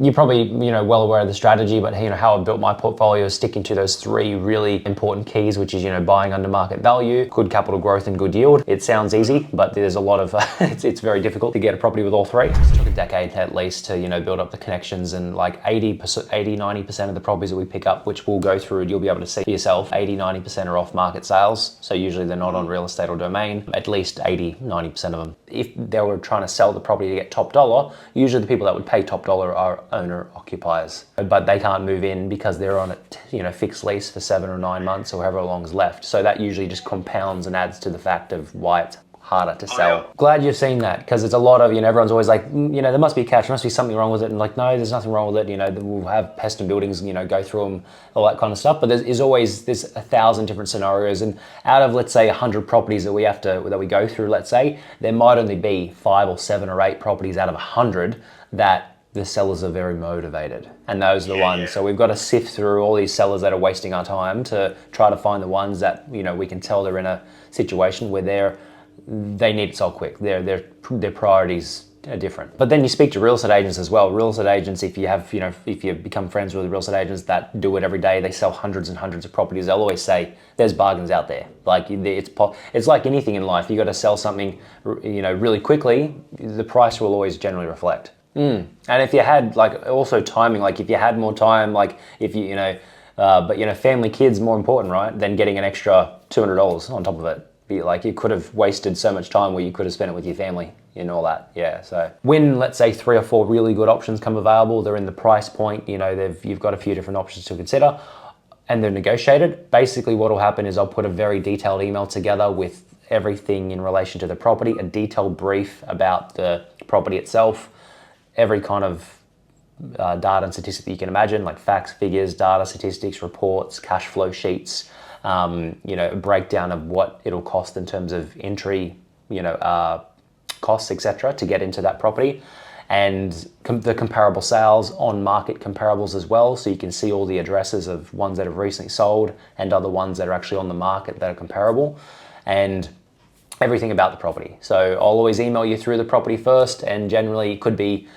You're probably, well aware of the strategy, but how I built my portfolio is sticking to those three really important keys, which is, buying under market value, good capital growth and good yield. It sounds easy, but there's a lot of, it's very difficult to get a property with all three. It took a decade at least to, build up the connections, and like 90% of the properties that we pick up, which we'll go through, you'll be able to see for yourself, 90% are off market sales. So usually they're not on real estate or domain, at least 90% of them. If they were trying to sell the property to get top dollar, usually the people that would pay top dollar are owner occupiers, but they can't move in because they're on a fixed lease for 7 or 9 months or however long's left. So that usually just compounds and adds to the fact of why it's harder to sell. Glad you've seen that, because it's a lot of, everyone's always like, there must be a catch, there must be something wrong with it. And like, no, there's nothing wrong with it. We'll have pest and buildings, go through them, all that kind of stuff. But there's 1,000 different scenarios. And out of, let's say, 100 properties that we go through, let's say, there might only be 5 or 7 or 8 properties out of 100 that the sellers are very motivated, and those are the ones. So we've got to sift through all these sellers that are wasting our time to try to find the ones that we can tell they're in a situation where they need it sold quick. Their priorities are different. But then you speak to real estate agents as well. Real estate agents, if you become friends with real estate agents that do it every day, they sell hundreds and hundreds of properties. They'll always say there's bargains out there. Like it's like anything in life. You got to sell something, really quickly. The price will always generally reflect. And if you had also timing, like if you had more time, like if but family, kids more important, right? Than getting an extra $200 on top of it. You could have wasted so much time where you could have spent it with your family and all that. Yeah. So when, let's say, 3 or 4 really good options come available, they're in the price point, you've got a few different options to consider, and they're negotiated. Basically what will happen is I'll put a very detailed email together with everything in relation to the property, a detailed brief about the property itself, every kind of data and statistic that you can imagine, like facts, figures, data, statistics, reports, cash flow sheets, a breakdown of what it'll cost in terms of entry, costs, etc., to get into that property, and the comparable sales, on market comparables as well, so you can see all the addresses of ones that have recently sold and other ones that are actually on the market that are comparable, and everything about the property. So I'll always email you through the property first, and generally it could be,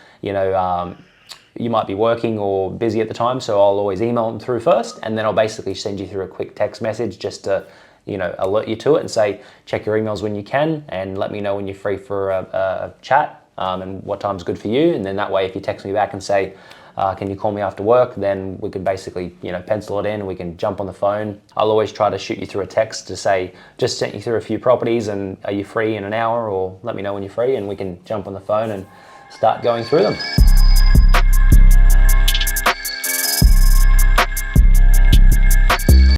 you might be working or busy at the time, so I'll always email them through first, and then I'll basically send you through a quick text message just to, alert you to it and say, check your emails when you can and let me know when you're free for a chat and what time's good for you. And then that way, if you text me back and say, can you call me after work, then we can basically, pencil it in and we can jump on the phone. I'll always try to shoot you through a text to say, just sent you through a few properties and are you free in an hour, or let me know when you're free and we can jump on the phone and start going through them.